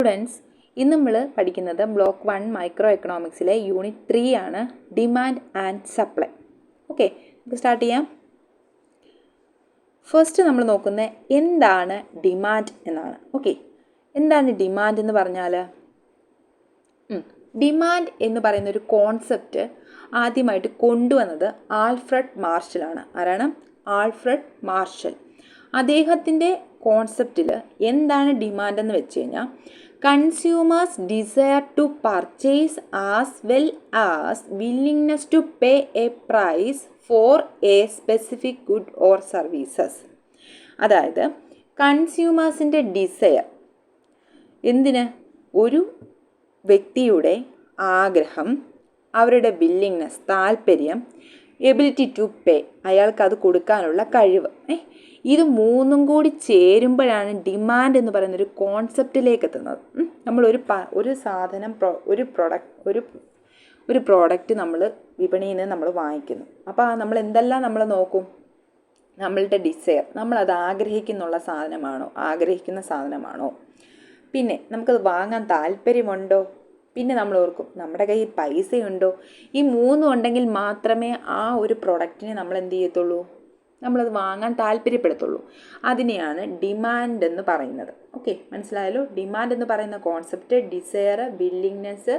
Students, ഇന്ന് നമ്മൾ പഠിക്കുന്നത് ബ്ലോക്ക് 1 മൈക്രോ എക്കണോമിക്സിലെ യൂണിറ്റ് 3 ആണ്, ഡിമാൻഡ് ആൻഡ് സപ്ലൈ. ഓക്കെ, നമുക്ക് സ്റ്റാർട്ട് ചെയ്യാം. ഫസ്റ്റ് നമ്മൾ നോക്കുന്നത് എന്താണ് ഡിമാൻഡ് എന്നാണ്. ഓക്കെ, എന്താണ് ഡിമാൻഡ് എന്ന് പറഞ്ഞാൽ, ഡിമാൻഡ് എന്ന് പറയുന്ന ഒരു കോൺസെപ്റ്റ് ആദ്യമായിട്ട് കൊണ്ടുവന്നത് ആൽഫ്രഡ് മാർഷലാണ്. ആരാണ്? Alfred Marshall. അദ്ദേഹത്തിൻ്റെ കോൺസെപ്റ്റിൽ എന്താണ് ഡിമാൻഡ് എന്ന് വെച്ച് കഴിഞ്ഞാൽ, consumers desire to purchase as well as willingness to pay a price for a specific good or services. അതായത് കൺസ്യൂമേഴ്സിൻ്റെ ഡിസയർ, എന്തിന്? ഒരു വ്യക്തിയുടെ ആഗ്രഹം, അവരുടെ വില്ലിങ്നെസ്, താല്പര്യം, എബിലിറ്റി ടു പേ, അയാൾക്കത് കൊടുക്കാനുള്ള കഴിവ്, ഇത് മൂന്നും കൂടി ചേരുമ്പോഴാണ് ഡിമാൻഡ് എന്ന് പറയുന്ന ഒരു കോൺസെപ്റ്റിലേക്ക് എത്തുന്നത്. നമ്മൾ ഒരു സാധനം, ഒരു പ്രോഡക്റ്റ് നമ്മൾ വിപണിയിൽ നിന്ന് നമ്മൾ വാങ്ങിക്കുന്നു. അപ്പോൾ നമ്മൾ എന്തെല്ലാം നമ്മൾ നോക്കും? നമ്മളുടെ ഡിസയർ, നമ്മളത് ആഗ്രഹിക്കുന്ന സാധനമാണോ, പിന്നെ നമുക്കത് വാങ്ങാൻ താല്പര്യമുണ്ടോ, പിന്നെ നമ്മൾ ഓർക്കും നമ്മുടെ കയ്യിൽ പൈസയുണ്ടോ. ഈ മൂന്നും ഉണ്ടെങ്കിൽ മാത്രമേ ആ ഒരു പ്രൊഡക്റ്റിനെ നമ്മൾ എന്ത് ചെയ്യത്തുള്ളൂ, നമ്മളത് വാങ്ങാൻ താല്പര്യപ്പെടുത്തുള്ളൂ. അതിനെയാണ് ഡിമാൻഡ് എന്ന് പറയുന്നത്. ഓക്കെ, മനസ്സിലായല്ലോ? ഡിമാൻഡ് എന്ന് പറയുന്ന concept desire, willingness,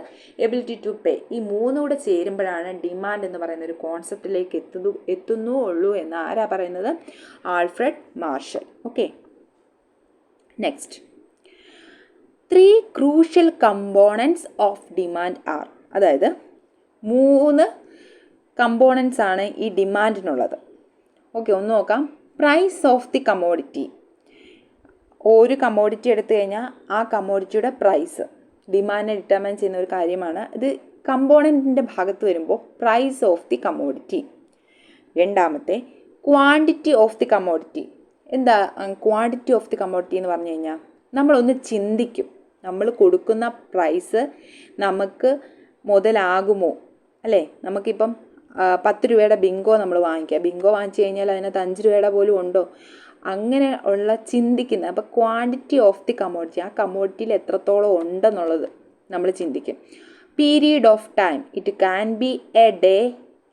ability to pay, ഈ മൂന്നും കൂടെ ചേരുമ്പോഴാണ് ഡിമാൻഡ് എന്ന് പറയുന്ന ഒരു കോൺസെപ്റ്റിലേക്ക് എത്തുന്നുള്ളൂ എന്ന് ആരാ പറയുന്നത്? Alfred Marshall. Okay, next, 3 crucial components of demand are. അതായത് 3 കമ്പോണൻസ് ആണ് ഈ ഡിമാൻഡിനുള്ളത്. ഓക്കെ, ഒന്ന് നോക്കാം. Price of the commodity. ഒരു കമ്മോഡിറ്റി എടുത്തു കഴിഞ്ഞാൽ ആ കമ്മോഡിറ്റിയുടെ പ്രൈസ് ഡിമാൻഡിനെ ഡിറ്റർമൈൻ ചെയ്യുന്ന ഒരു കാര്യമാണ്. ഇത് കമ്പോണൻറ്റിൻ്റെ ഭാഗത്ത് വരുമ്പോൾ പ്രൈസ് ഓഫ് ദി കമ്മോഡിറ്റി. രണ്ടാമത്തെ, ക്വാണ്ടിറ്റി ഓഫ് ദി കമ്മോഡിറ്റി. എന്താ ക്വാണ്ടിറ്റി ഓഫ് ദി കമ്മോഡിറ്റി എന്ന് പറഞ്ഞു കഴിഞ്ഞാൽ, നമ്മളൊന്ന് ചിന്തിക്കും, നമ്മൾ കൊടുക്കുന്ന പ്രൈസ് നമുക്ക് മുതലാകുമോ, അല്ലേ? നമുക്കിപ്പം 10 രൂപയുടെ ബിങ്കോ നമ്മൾ വാങ്ങിക്കുക. ബിങ്കോ വാങ്ങിച്ചു കഴിഞ്ഞാൽ അതിനകത്ത് 5 രൂപയുടെ പോലും ഉണ്ടോ, അങ്ങനെ ഉള്ള ചിന്തിക്കുന്ന. അപ്പോൾ ക്വാണ്ടിറ്റി ഓഫ് ദി കമ്മോഡിറ്റി, ആ കമ്മോഡിറ്റിയിൽ എത്രത്തോളം ഉണ്ടെന്നുള്ളത് നമ്മൾ ചിന്തിക്കും. Period of time, it can be a day,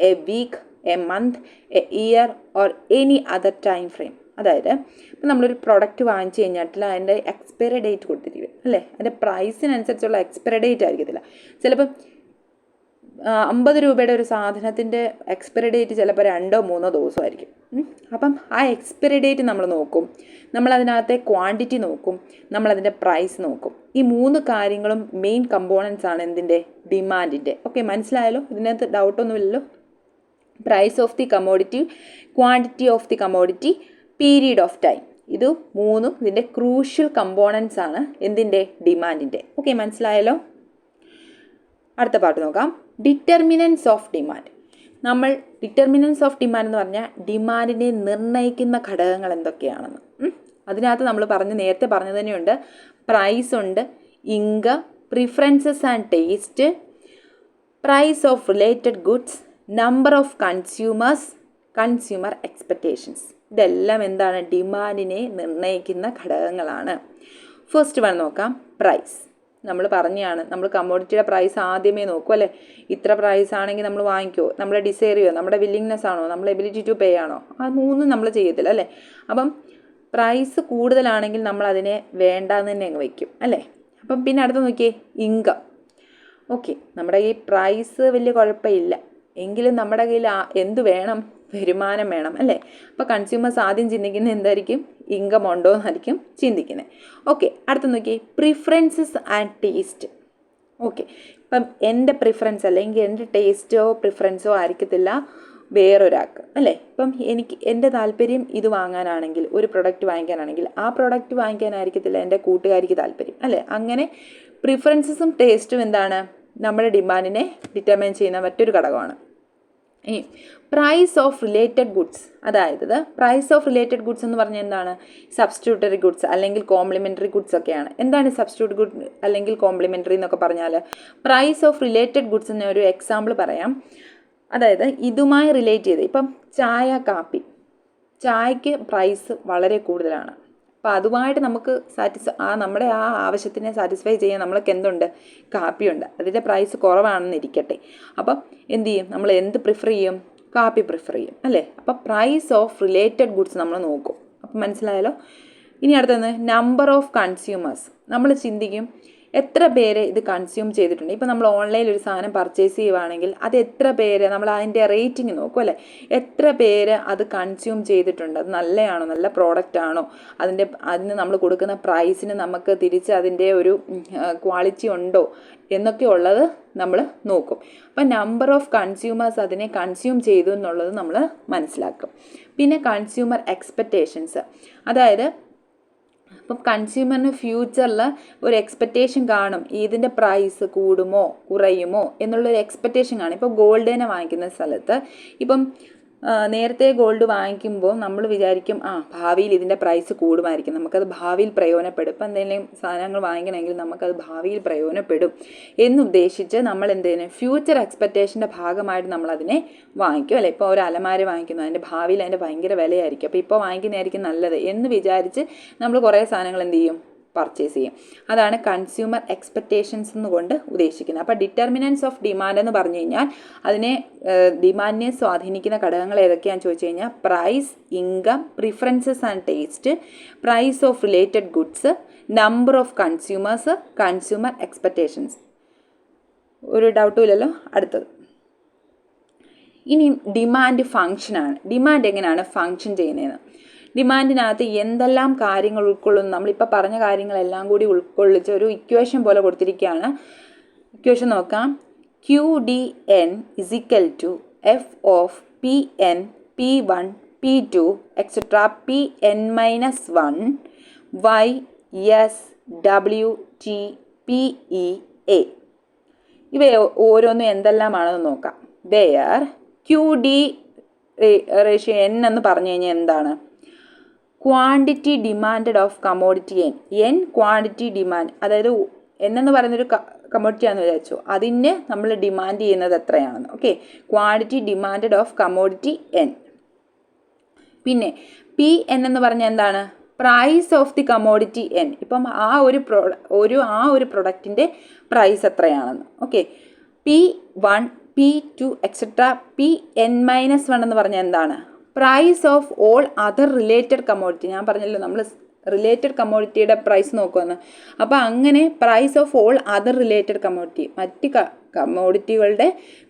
a week, a month, a year or any other time frame. അതായത് ഇപ്പം നമ്മളൊരു പ്രൊഡക്റ്റ് വാങ്ങിച്ചു കഴിഞ്ഞിട്ട് അതിൻ്റെ എക്സ്പയറി ഡേറ്റ് കൊടുത്തിരിക്കും, അല്ലേ? അതിൻ്റെ പ്രൈസിനനുസരിച്ചുള്ള എക്സ്പയറി ഡേറ്റ് ആയിരിക്കത്തില്ല. ചിലപ്പം 50 രൂപയുടെ ഒരു സാധനത്തിൻ്റെ എക്സ്പയറി ഡേറ്റ് ചിലപ്പോൾ 2-3 ദിവസമായിരിക്കും. അപ്പം ആ എക്സ്പയറി ഡേറ്റ് നമ്മൾ നോക്കും, നമ്മളതിനകത്തെ ക്വാണ്ടിറ്റി നോക്കും, നമ്മളതിൻ്റെ പ്രൈസ് നോക്കും. ഈ 3 കാര്യങ്ങളും മെയിൻ കമ്പോണൻസ് ആണ് എന്തിൻ്റെ? ഡിമാൻഡിൻ്റെ. ഓക്കെ, മനസ്സിലായല്ലോ? ഇതിനകത്ത് ഡൗട്ടൊന്നുമില്ലല്ലോ. Price of the commodity, quantity of the commodity, period of time, ഇത് 3 ഇതിൻ്റെ ക്രൂഷ്യൽ കമ്പോണൻസ് ആണ് എന്തിൻ്റെ? ഡിമാൻഡിൻ്റെ. ഓക്കെ, മനസ്സിലായല്ലോ? അടുത്ത പാർട്ട് നോക്കാം. Determinants of demand. നമ്മൾ ഡിറ്റർമിനൻസ് ഓഫ് ഡിമാൻഡ് എന്ന് പറഞ്ഞാൽ ഡിമാൻഡിനെ നിർണ്ണയിക്കുന്ന ഘടകങ്ങൾ എന്തൊക്കെയാണെന്ന്. അതിനകത്ത് നമ്മൾ നേരത്തെ പറഞ്ഞു തന്നെയുണ്ട്. പ്രൈസ് ഉണ്ട്, income, preferences and taste, price of related goods, number of consumers, consumer expectations. ഇതെല്ലാം എന്താണ്? ഡിമാൻഡിനെ നിർണ്ണയിക്കുന്ന ഘടകങ്ങളാണ്. ഫസ്റ്റ് വൺ നോക്കാം, പ്രൈസ്. നമ്മൾ പറഞ്ഞാണ്, നമ്മൾ കമ്മോഡിറ്റിയുടെ പ്രൈസ് ആദ്യമേ നോക്കും, അല്ലേ? ഇത്ര പ്രൈസ് ആണെങ്കിൽ നമ്മൾ വാങ്ങിക്കുമോ? നമ്മളെ ഡിസയർ ചെയ്യോ? നമ്മുടെ വില്ലിങ്നെസ് ആണോ? നമ്മളെ എബിലിറ്റി ടു പേ ആണോ? ആ 3 നമ്മൾ ചെയ്യത്തില്ല, അല്ലേ? അപ്പം പ്രൈസ് കൂടുതലാണെങ്കിൽ നമ്മൾ അതിനെ വേണ്ടാന്ന് തന്നെ അങ്ങ് വയ്ക്കും, അല്ലേ? അപ്പം പിന്നെ അടുത്ത് നോക്കിയേ, ഇൻകം. ഓക്കെ, നമ്മുടെ ഈ പ്രൈസ് വലിയ കുഴപ്പമില്ല എങ്കിലും നമ്മുടെ കയ്യിൽ എന്ത് വേണം? വരുമാനം വേണം, അല്ലേ? അപ്പോൾ കൺസ്യൂമേഴ്സ് ആദ്യം ചിന്തിക്കുന്നത് എന്തായിരിക്കും? ഇൻകം ഉണ്ടോ എന്നായിരിക്കും ചിന്തിക്കുന്നത്. ഓക്കെ, അടുത്ത് നോക്കിയേ, പ്രിഫറൻസസ് ആൻഡ് ടേസ്റ്റ്. ഓക്കെ, ഇപ്പം എൻ്റെ പ്രിഫറൻസ് അല്ലെങ്കിൽ എൻ്റെ ടേസ്റ്റോ പ്രിഫറൻസോ ആയിരിക്കത്തില്ല വേറൊരാൾക്ക്, അല്ലേ? ഇപ്പം എൻ്റെ താല്പര്യം ഇത് വാങ്ങാനാണെങ്കിൽ, ഒരു പ്രൊഡക്റ്റ് വാങ്ങിക്കാനാണെങ്കിൽ ആ പ്രൊഡക്റ്റ് വാങ്ങിക്കാനായിരിക്കത്തില്ല എൻ്റെ കൂട്ടുകാരിക്ക് താല്പര്യം, അല്ലേ? അങ്ങനെ പ്രിഫറൻസസും ടേസ്റ്റും എന്താണ്? നമ്മുടെ ഡിമാൻഡിനെ ഡിറ്റർമൈൻ ചെയ്യുന്ന മറ്റൊരു ഘടകമാണ്. ഈ പ്രൈസ് ഓഫ് റിലേറ്റഡ് ഗുഡ്സ്, അതായത് പ്രൈസ് ഓഫ് റിലേറ്റഡ് ഗുഡ്സ് എന്ന് പറഞ്ഞാൽ എന്താണ്? സബ്സ്റ്റിറ്റ്യൂട്ടറി ഗുഡ്സ് അല്ലെങ്കിൽ കോംപ്ലിമെൻ്ററി ഗുഡ്സ് ഒക്കെയാണ്. എന്താണ് സബ്സ്റ്റിറ്റ്യൂട്ട് ഗുഡ് അല്ലെങ്കിൽ കോംപ്ലിമെൻ്ററി എന്നൊക്കെ പറഞ്ഞാൽ? പ്രൈസ് ഓഫ് റിലേറ്റഡ് ഗുഡ്സ് എന്ന ഒരു എക്സാമ്പിൾ പറയാം. അതായത് ഇതുമായി റിലേറ്റ് ചെയ്ത്, ഇപ്പം ചായ, കാപ്പി, ചായക്ക് പ്രൈസ് വളരെ കൂടുതലാണ്, അപ്പോൾ അതുമായിട്ട് നമുക്ക് നമ്മുടെ ആ ആവശ്യത്തിനെ സാറ്റിസ്ഫൈ ചെയ്യാൻ നമ്മൾക്ക് എന്തുണ്ട്? കാപ്പിയുണ്ട്. അതിൻ്റെ പ്രൈസ് കുറവാണെന്നിരിക്കട്ടെ. അപ്പം എന്ത് ചെയ്യും? നമ്മൾ എന്ത് പ്രിഫർ ചെയ്യും? കാപ്പി പ്രിഫർ ചെയ്യും അല്ലേ? അപ്പോൾ പ്രൈസ് ഓഫ് റിലേറ്റഡ് ഗുഡ്സ് നമ്മൾ നോക്കും. അപ്പം മനസ്സിലായാലോ? ഇനി അടുത്തത് നമ്പർ ഓഫ് കൺസ്യൂമേഴ്സ്. നമ്മൾ ചിന്തിക്കും എത്ര പേര് ഇത് കൺസ്യൂം ചെയ്തിട്ടുണ്ട്. ഇപ്പം നമ്മൾ ഓൺലൈനിൽ ഒരു സാധനം പർച്ചേസ് ചെയ്യുവാണെങ്കിൽ അത് എത്ര പേര്, നമ്മൾ അതിൻ്റെ റേറ്റിംഗ് നോക്കും അല്ലേ? എത്ര പേര് അത് കൺസ്യൂം ചെയ്തിട്ടുണ്ട്, അത് നല്ലതാണോ, നല്ല പ്രോഡക്റ്റ് ആണോ, അതിന് നമ്മൾ കൊടുക്കുന്ന പ്രൈസിന് നമുക്ക് തിരിച്ച് അതിൻ്റെ ഒരു ക്വാളിറ്റി ഉണ്ടോ എന്നൊക്കെ ഉള്ളത് നമ്മൾ നോക്കും. അപ്പം നമ്പർ ഓഫ് കൺസ്യൂമേഴ്സ് അതിനെ കൺസ്യൂം ചെയ്തു എന്നുള്ളത് നമ്മൾ മനസ്സിലാക്കും. പിന്നെ കൺസ്യൂമർ എക്സ്പെക്റ്റേഷൻസ്, അതായത് അപ്പം കൺസ്യൂമറിന് ഫ്യൂച്ചറിൽ ഒരു എക്സ്പെക്റ്റേഷൻ കാണും, ഇതിൻ്റെ പ്രൈസ് കൂടുമോ കുറയുമോ എന്നുള്ളൊരു എക്സ്പെക്റ്റേഷൻ കാണും. ഇപ്പോൾ ഗോൾഡ് തന്നെ വാങ്ങിക്കുന്ന സ്ഥലത്ത് ഇപ്പം നേരത്തെ ഗോൾഡ് വാങ്ങിക്കുമ്പോൾ നമ്മൾ വിചാരിക്കും ഭാവിയിൽ ഇതിൻ്റെ പ്രൈസ് കൂടുമായിരിക്കും, നമുക്കത് ഭാവിയിൽ പ്രയോജനപ്പെടും. ഇപ്പം എന്തെങ്കിലും സാധനങ്ങൾ വാങ്ങിക്കണമെങ്കിൽ നമുക്കത് ഭാവിയിൽ പ്രയോജനപ്പെടും എന്നുദ്ദേശിച്ച് നമ്മൾ എന്തെങ്കിലും ഫ്യൂച്ചർ എക്സ്പെക്റ്റേഷൻ്റെ ഭാഗമായിട്ട് നമ്മളതിനെ വാങ്ങിക്കും അല്ലേ? ഇപ്പോൾ ഒരു അലമാര വാങ്ങിക്കുന്നു, അതിൻ്റെ ഭാവിയിൽ അതിൻ്റെ ഭയങ്കര വിലയായിരിക്കും, അപ്പോൾ ഇപ്പോൾ വാങ്ങിക്കുന്നതായിരിക്കും നല്ലത് എന്ന് വിചാരിച്ച് നമ്മൾ കുറേ സാധനങ്ങൾ എന്ത് ചെയ്യും? പർച്ചേസ് ചെയ്യും. അതാണ് കൺസ്യൂമർ എക്സ്പെക്റ്റേഷൻസ് എന്നുകൊണ്ട് ഉദ്ദേശിക്കുന്നത്. അപ്പോൾ ഡിറ്റർമിനൻസ് ഓഫ് ഡിമാൻഡ് എന്ന് പറഞ്ഞു കഴിഞ്ഞാൽ ഡിമാൻഡിനെ സ്വാധീനിക്കുന്ന ഘടകങ്ങൾ ഏതൊക്കെയാണെന്ന് ചോദിച്ചു കഴിഞ്ഞാൽ price, income, preferences and taste, price of related goods, number of consumers, consumer expectations. ഒരു ഡൗട്ടും ഇല്ലല്ലോ? അടുത്തത് ഇനി ഡിമാൻഡ് ഫങ്ഷനാണ്. ഡിമാൻഡ് എങ്ങനെയാണ് ഫങ്ഷൻ ചെയ്യുന്നതെന്ന്. ഡിമാൻഡിനകത്ത് എന്തെല്ലാം കാര്യങ്ങൾ ഉൾക്കൊള്ളുന്നു, നമ്മളിപ്പോൾ പറഞ്ഞ കാര്യങ്ങളെല്ലാം കൂടി ഉൾക്കൊള്ളിച്ച് ഒരു ഇക്വേഷൻ പോലെ കൊടുത്തിരിക്കുകയാണ്. ഇക്വേഷൻ നോക്കാം. QDN = F of Pn, P1, P2, etc. Pn-1 Y S W T PEA. ഇവ ഓരോന്നും എന്തെല്ലാമാണെന്ന് നോക്കാം. വേർ QD റേഷ്യോ n എന്ന് പറഞ്ഞു കഴിഞ്ഞാൽ എന്താണ്? Quantity demanded of commodity N quantity demand, അതായത് എന്നു പറയുന്നൊരു കമോഡിറ്റിയാണെന്ന് വിചാരിച്ചു, അതിന് നമ്മൾ ഡിമാൻഡ് ചെയ്യുന്നത് എത്രയാണെന്ന്. Okay, quantity demanded of commodity n. പിന്നെ Pn എന്ന് പറഞ്ഞാൽ എന്താണ്? Price of the commodity n. ഇപ്പം ആ ഒരു പ്രൊഡക്റ്റിൻ്റെ പ്രൈസ് എത്രയാണെന്ന്. Okay, P1, P2 etc. Pn-1 എന്ന് പറഞ്ഞാൽ എന്താണ്? Price of all other related commodity. ഞാൻ പറഞ്ഞല്ലോ നമ്മൾ റിലേറ്റഡ് കമോഡിറ്റിയുടെ പ്രൈസ് നോക്കുമെന്ന്. അപ്പോൾ അങ്ങനെ price of all other related commodity, മറ്റ് കമോഡിറ്റികളുടെ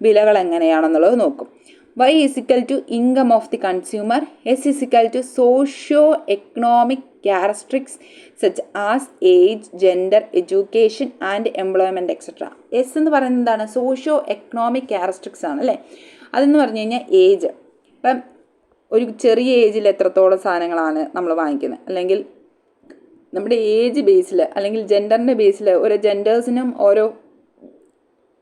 വിലകൾ എങ്ങനെയാണെന്നുള്ളത് നോക്കും. Y = income of the consumer. S = socio economic characteristics such as age, gender, education and employment etcetera. S എന്ന് പറയുന്നത് എന്താണ്? സോഷ്യോ എക്കണോമിക് ക്യാരക്ടറിസ്റ്റിക്സ് ആണ് അല്ലേ? അതെന്ന് പറഞ്ഞു കഴിഞ്ഞാൽ ഏജ്. ഇപ്പം ഒരു ചെറിയ ഏജിൽ എത്രത്തോളം സാധനങ്ങളാണ് നമ്മൾ വാങ്ങിക്കുന്നത്, അല്ലെങ്കിൽ നമ്മുടെ ഏജ് ബേസിൽ അല്ലെങ്കിൽ ജെൻഡറിൻ്റെ ബേസിൽ ഓരോ ജെൻഡേഴ്സിനും ഓരോ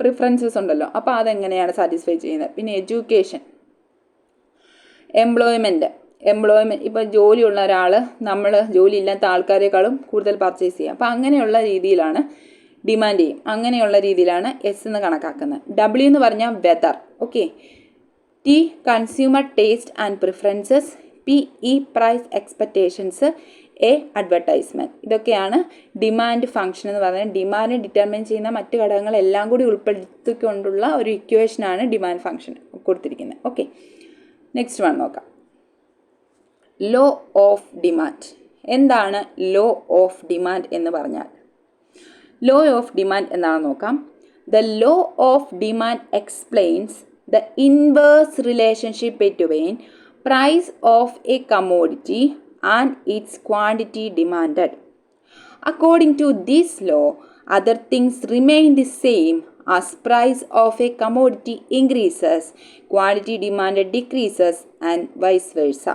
പ്രിഫറൻസസ് ഉണ്ടല്ലോ, അപ്പോൾ അതെങ്ങനെയാണ് സാറ്റിസ്ഫൈ ചെയ്യുന്നത്. പിന്നെ എഡ്യൂക്കേഷൻ, എംപ്ലോയ്മെൻറ്റ്. ഇപ്പോൾ ജോലിയുള്ള ഒരാൾ നമ്മൾ ജോലി ഇല്ലാത്ത ആൾക്കാരെക്കാളും കൂടുതൽ പർച്ചേസ് ചെയ്യുക, അപ്പോൾ അങ്ങനെയുള്ള രീതിയിലാണ് ഡിമാൻഡ് ചെയ്യും. അങ്ങനെയുള്ള രീതിയിലാണ് എസ് എന്ന് കണക്കാക്കുന്നത്. W എന്ന് പറഞ്ഞാൽ weather. Okay, T consumer taste and preferences, PE price expectations, A advertisement. ഇതൊക്കെയാണ് ഡിമാൻഡ് ഫംഗ്ഷൻ എന്ന് പറയുന്നത്. ഡിമാൻഡ് ഡിറ്റർമിൻ ചെയ്യുന്ന മറ്റ് ഘടകങ്ങളെല്ലാം കൂടി ഉൾപ്പെടുത്തിക്കൊണ്ടുള്ള ഒരു ഇക്വേഷനാണ് ഡിമാൻഡ് ഫംഗ്ഷൻ കൊടുത്തിരിക്കുന്നത്. ഓക്കെ, നെക്സ്റ്റ് വൺ നോക്കാം. Law of demand. എന്താണ് ലോ ഓഫ് ഡിമാൻഡ് എന്ന് പറഞ്ഞാൽ? ലോ ഓഫ് ഡിമാൻഡ് എന്താണെന്ന് നോക്കാം. The law of demand explains the inverse relationship between price of a commodity and its quantity demanded. According to this law, other things remain the same as price of a commodity increases, quantity demanded decreases and vice versa.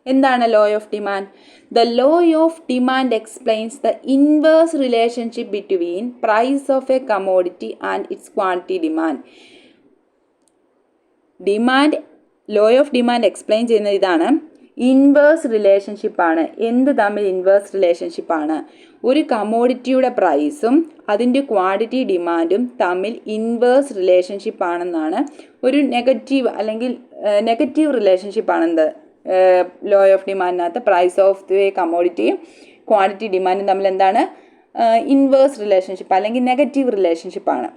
എന്താണ് law of demand? The law of demand explains the inverse relationship between price of a commodity and its quantity demand. Law of demand explain ചെയ്യുന്നത് ഇതാണ്. Inverse റിലേഷൻഷിപ്പാണ്. എന്ത് തമ്മിൽ inverse റിലേഷൻഷിപ്പാണ്? ഒരു കമോഡിറ്റിയുടെ പ്രൈസും അതിൻ്റെ quantity ഡിമാൻഡും തമ്മിൽ ഇൻവേഴ്സ് റിലേഷൻഷിപ്പാണെന്നാണ്. ഒരു നെഗറ്റീവ് റിലേഷൻഷിപ്പാണെന്ത് ലോ ഓഫ് ഡിമാൻഡിനകത്ത് പ്രൈസ് ഓഫ് ദി കമോഡിറ്റിയും ക്വാണ്ടിറ്റി ഡിമാൻഡും തമ്മിൽ എന്താണ്? ഇൻവേഴ്സ് റിലേഷൻഷിപ്പ് അല്ലെങ്കിൽ നെഗറ്റീവ് റിലേഷൻഷിപ്പാണ്.